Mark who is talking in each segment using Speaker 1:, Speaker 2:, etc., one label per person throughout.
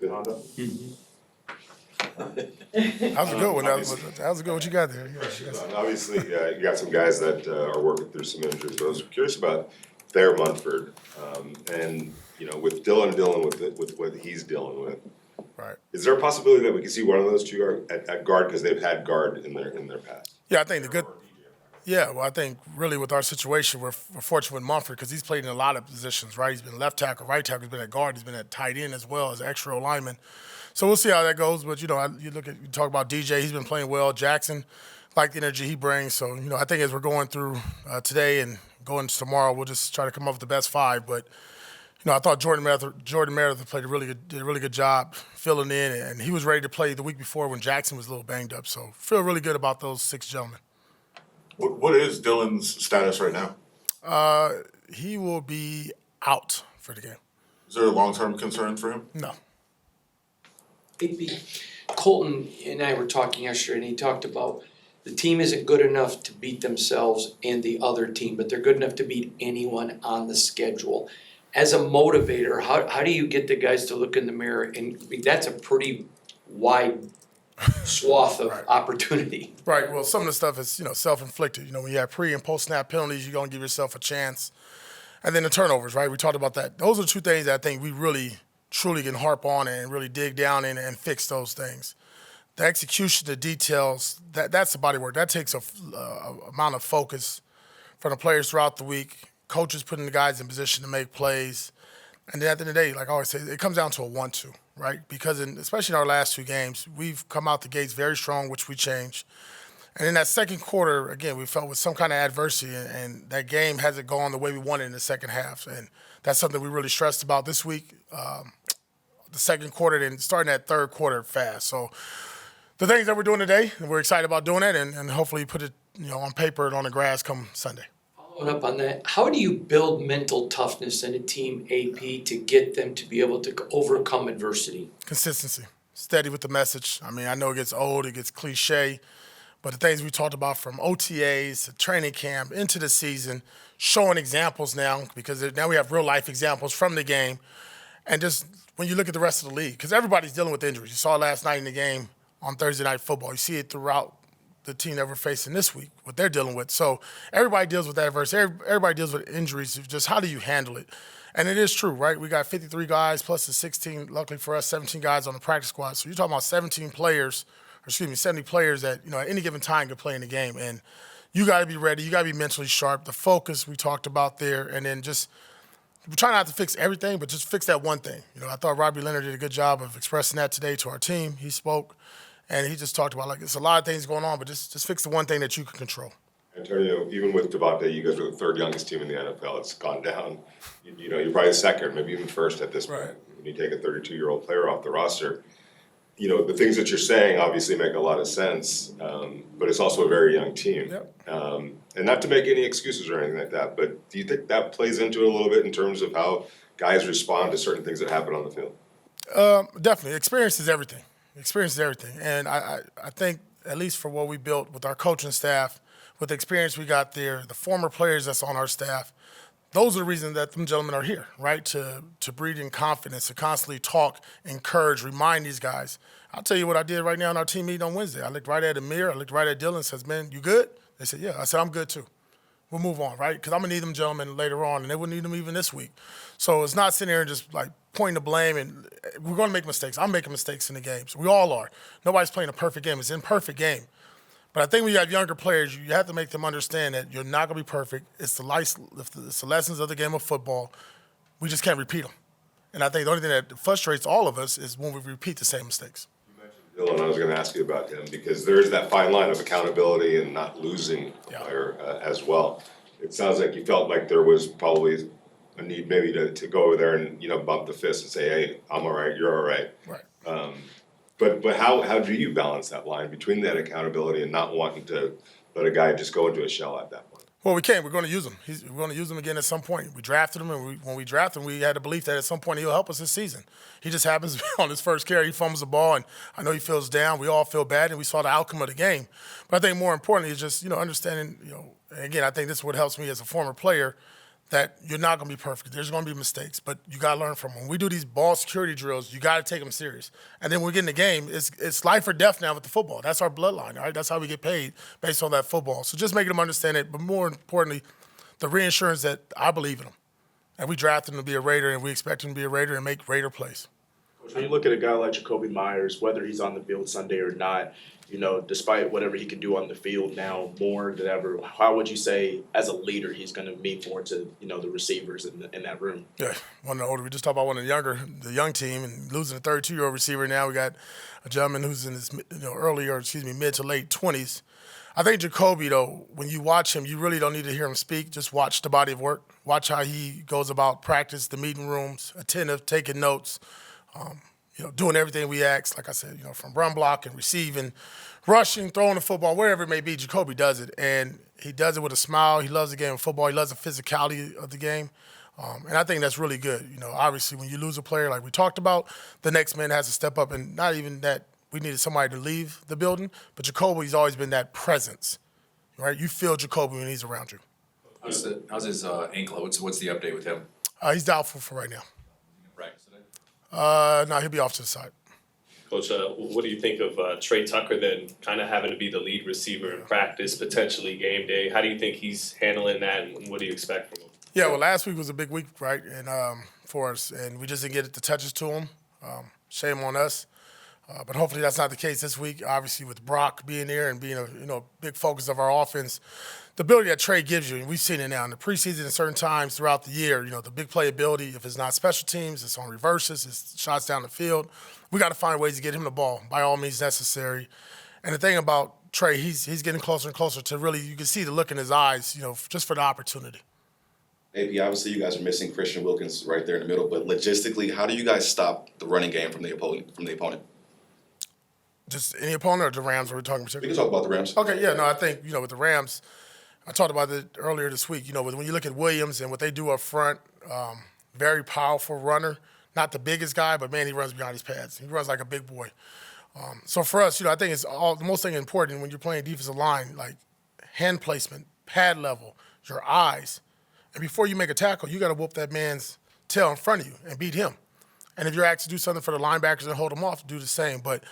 Speaker 1: Good, Honda?
Speaker 2: That was a good one. That was a good one. What you got there?
Speaker 1: Obviously, you got some guys that are working through some injuries, but I was curious about Thayer Munford, and, with Dylan dealing with what he's dealing with.
Speaker 2: Right.
Speaker 1: Is there a possibility that we can see one of those two at guard, because they've had guard in their past?
Speaker 2: Yeah, I think I think really with our situation, we're fortunate with Mumford because he's played in a lot of positions, right? He's been left tackle, right tackle, he's been at guard, he's been at tight end as well as extra lineman. So we'll see how that goes. But, you talk about DJ, he's been playing well. Jackson, like the energy he brings. So, I think as we're going through today and going to tomorrow, we'll just try to come up with the best five. But, I thought Jordan Meredith did a really good job filling in, and he was ready to play the week before when Jackson was a little banged up. So feel really good about those 6 gentlemen.
Speaker 3: What is Dylan's status right now?
Speaker 2: He will be out for the game.
Speaker 3: Is there a long-term concern for him?
Speaker 2: No.
Speaker 4: Colton and I were talking yesterday, and he talked about the team isn't good enough to beat themselves and the other team, but they're good enough to beat anyone on the schedule. As a motivator, how do you get the guys to look in the mirror? And that's a pretty wide swath of opportunity.
Speaker 2: Right. Well, some of the stuff is, self-inflicted. When you have pre- and post-snap penalties, you're going to give yourself a chance. And then the turnovers, right? We talked about that. Those are 2 things that I think we really, truly can harp on and really dig down in and fix those things. The execution, the details, that's the body work. That takes a amount of focus from the players throughout the week, coaches putting the guys in position to make plays. And then at the end of the day, like I always say, it comes down to a 1-2, right? Because especially in our last 2 games, we've come out the gates very strong, which we changed. And in that second quarter, again, we felt with some kind of adversity, and that game hasn't gone the way we wanted in the second half. And that's something we really stressed about this week, the second quarter, and starting that third quarter fast. So the things that we're doing today, and we're excited about doing it, and hopefully put it on paper and on the grass come Sunday.
Speaker 4: Following up on that, how do you build mental toughness in a team, AP, to get them to be able to overcome adversity?
Speaker 2: Consistency. Steady with the message. I know it gets old, it gets cliche, but the things we talked about from OTAs to training camp into the season, showing examples now, because now we have real-life examples from the game, and just when you look at the rest of the league, because everybody's dealing with injuries. You saw it last night in the game on Thursday Night Football. You see it throughout the team that we're facing this week, what they're dealing with. So everybody deals with adversity. Everybody deals with injuries. Just how do you handle it? And it is true, right? We got 53 guys plus the 16, luckily for us, 17 guys on the practice squad. So you're talking about 70 players that, at any given time can play in the game. And you got to be ready. You got to be mentally sharp. The focus we talked about there, and then just try not to fix everything, but just fix that one thing. I thought Robbie Leonard did a good job of expressing that today to our team. He spoke. And he just talked about, it's a lot of things going on, but just fix the one thing that you can control.
Speaker 1: Antonio, even with Devontae, you guys are the 3rd youngest team in the NFL. It's gone down. You're probably 2nd, maybe even 1st at this point.
Speaker 2: Right.
Speaker 1: When you take a 32-year-old player off the roster, the things that you're saying obviously make a lot of sense, but it's also a very young team.
Speaker 2: Yep.
Speaker 1: And not to make any excuses or anything like that, but do you think that plays into it a little bit in terms of how guys respond to certain things that happen on the field?
Speaker 2: Definitely. Experience is everything. And I think, at least for what we built with our coaching staff, with the experience we got there, the former players that's on our staff, those are the reasons that them gentlemen are here, right? To breed in confidence, to constantly talk, encourage, remind these guys. I'll tell you what I did right now in our team meeting on Wednesday. I looked right at Amir, I looked right at Dylan and says, man, you good? They said, yeah. I said, I'm good too. We'll move on, right? Because I'm going to need them gentlemen later on, and they wouldn't need them even this week. So it's not sitting here and just pointing the blame, and we're going to make mistakes. I'm making mistakes in the games. We all are. Nobody's playing a perfect game. It's an imperfect game. But I think when you have younger players, you have to make them understand that you're not going to be perfect. It's the lessons of the game of football. We just can't repeat them. And I think the only thing that frustrates all of us is when we repeat the same mistakes.
Speaker 1: Dylan, I was going to ask you about him because there is that fine line of accountability and not losing a player as well. It sounds like you felt like there was probably a need maybe to go over there and bump the fist and say, hey, I'm all right, you're all right.
Speaker 2: Right.
Speaker 1: But how do you balance that line between that accountability and not wanting to let a guy just go into a shell at that point?
Speaker 2: Well, we can't. We're going to use him. We're going to use him again at some point. We drafted him, and when we drafted him, we had the belief that at some point he'll help us this season. He just happens to be on his first carry. He fumbles the ball, and I know he feels down. We all feel bad, and we saw the outcome of the game. But I think more importantly is just, understanding, and again, I think this is what helps me as a former player, that you're not going to be perfect. There's going to be mistakes, but you got to learn from them. When we do these ball security drills, you got to take them serious. And then when we get in the game, it's life or death now with the football. That's our bloodline, right? That's how we get paid based on that football. So just making them understand it, but more importantly, the reassurance that I believe in them. And we drafted him to be a Raider, and we expect him to be a Raider and make Raider plays.
Speaker 5: When you look at a guy like Jacoby Myers, whether he's on the field Sunday or not, despite whatever he can do on the field now more than ever, how would you say as a leader he's going to mean more to the receivers in that room?
Speaker 2: Yeah, one of the older. We just talked about one of the young team, and losing a 32-year-old receiver. Now we got a gentleman who's in his mid to late 20s. I think Jacoby, though, when you watch him, you really don't need to hear him speak. Just watch the body of work. Watch how he goes about practice, the meeting rooms, attentive, taking notes. Doing everything we ask, like I said, from run blocking, receiving, rushing, throwing the football, wherever it may be, Jacoby does it. And he does it with a smile. He loves the game of football. He loves the physicality of the game. And I think that's really good. Obviously, when you lose a player like we talked about, the next man has to step up. And not even that we needed somebody to leave the building, but Jacoby's always been that presence, right? You feel Jacoby when he's around you.
Speaker 6: How's his ankle? What's the update with him?
Speaker 2: He's doubtful for right now.
Speaker 6: Practice today?
Speaker 2: No, he'll be off to the side.
Speaker 7: Coach, what do you think of Tre Tucker then kind of having to be the lead receiver in practice, potentially game day? How do you think he's handling that, and what do you expect from him?
Speaker 2: Yeah, well, last week was a big week, right, and for us, and we just didn't get the touches to him. Shame on us. But hopefully that's not the case this week. Obviously, with Brock being there and being a big focus of our offense, the ability that Tre gives you, and we've seen it now in the preseason and certain times throughout the year, the big playability, if it's not special teams, it's on reverses, it's shots down the field. We got to find ways to get him the ball by all means necessary. And the thing about Tre, he's getting closer and closer to really, you can see the look in his eyes, just for the opportunity.
Speaker 8: AP, obviously you guys are missing Christian Wilkins right there in the middle, but logistically, how do you guys stop the running game from the opponent?
Speaker 2: Just any opponent or the Rams are we talking
Speaker 8: We
Speaker 2: particularly?
Speaker 8: can talk about the Rams.
Speaker 2: Okay, yeah, no, I think, with the Rams, I talked about it earlier this week, when you look at Williams and what they do up front, very powerful runner, not the biggest guy, but man, he runs beyond his pads. He runs like a big boy. So for us, I think it's the most thing important when you're playing defensive line, like hand placement, pad level, your eyes. And before you make a tackle, you got to whoop that man's tail in front of you and beat him. And if you're asked to do something for the linebackers and hold them off, do the same. But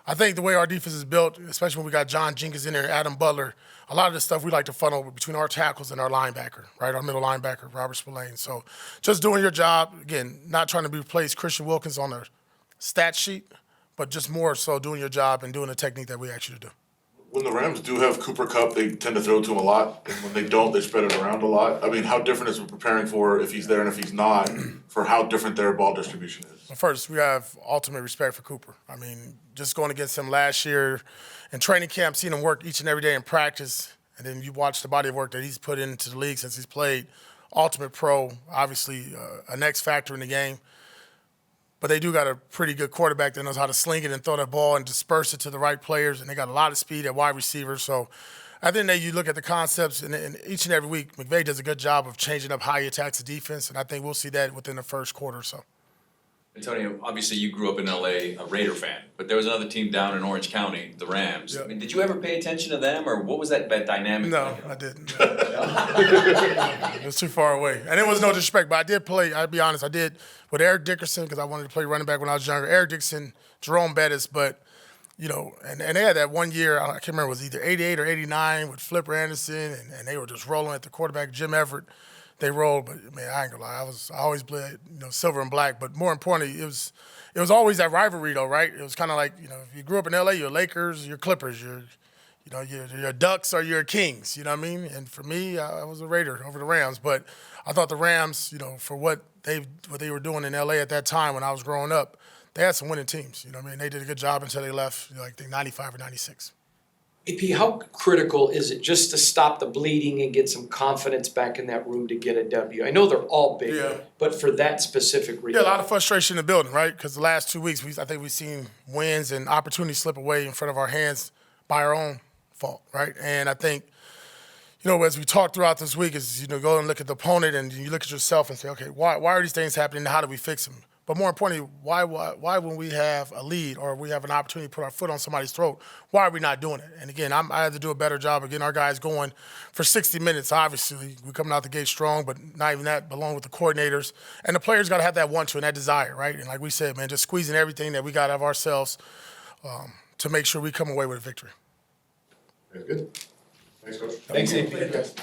Speaker 2: I think the way our defense is built, especially when we got John Jenkins in there, Adam Butler, a lot of the stuff we like to funnel between our tackles and our linebacker, right? Our middle linebacker, Robert Spillane. So just doing your job, again, not trying to replace Christian Wilkins on the stat sheet, but just more so doing your job and doing the technique that we ask you to do.
Speaker 3: When the Rams do have Cooper Kupp, they tend to throw to him a lot, and when they don't, they spread it around a lot. I mean, how different is it preparing for if he's there and if he's not, for how different their ball distribution is?
Speaker 2: Well, first, we have ultimate respect for Cooper. I mean, just going against him last year in training camp, seeing him work each and every day in practice, and then you watch the body of work that he's put into the league since he's played. Ultimate pro, obviously an X factor in the game. But they do got a pretty good quarterback that knows how to sling it and throw that ball and disperse it to the right players, and they got a lot of speed at wide receiver. So I think that you look at the concepts, and each and every week, McVay does a good job of changing up how he attacks the defense, and I think we'll see that within the first quarter or so.
Speaker 6: Antonio, obviously you grew up in LA, a Raider fan, but there was another team down in Orange County, the Rams.
Speaker 2: Yep.
Speaker 6: I mean, did you ever pay attention to them, or what was that dynamic?
Speaker 2: No, I didn't. It was too far away. And it was no disrespect, but I did play, I'll be honest, I did with Eric Dickerson because I wanted to play running back when I was younger. Eric Dickerson, Jerome Bettis, but, and they had that one year, I can't remember, it was either 88 or 89 with Flipper Anderson, and they were just rolling at the quarterback, Jim Everett. They rolled, but man, I ain't gonna lie. I always played, silver and black. But more importantly, it was always that rivalry, though, right? It was kind of like, if you grew up in LA, you're Lakers, you're Clippers, you're Ducks or you're Kings. You know what I mean? And for me, I was a Raider over the Rams. But I thought the Rams, for what they were doing in LA at that time when I was growing up, they had some winning teams. You know what I mean? They did a good job until they left, I think 95 or 96.
Speaker 4: AP, how critical is it just to stop the bleeding and get some confidence back in that room to get a W? I know they're all big,
Speaker 2: Yeah.
Speaker 4: but for that specific reason.
Speaker 2: Yeah, a lot of frustration in the building, right? Because the last 2 weeks, I think we've seen wins and opportunities slip away in front of our hands by our own fault, right? And I think, as we talk throughout this week is, go and look at the opponent and you look at yourself and say, okay, why are these things happening? How do we fix them? But more importantly, why when we have a lead or we have an opportunity to put our foot on somebody's throat, why are we not doing it? And again, I had to do a better job of getting our guys going for 60 minutes. Obviously, we're coming out the gate strong, but not even that, but along with the coordinators. And the players got to have that want to and that desire, right? And like we said, man, just squeezing everything that we got out of ourselves to make sure we come away with a victory.
Speaker 1: Very good. Thanks, Coach.
Speaker 6: Thanks, AP.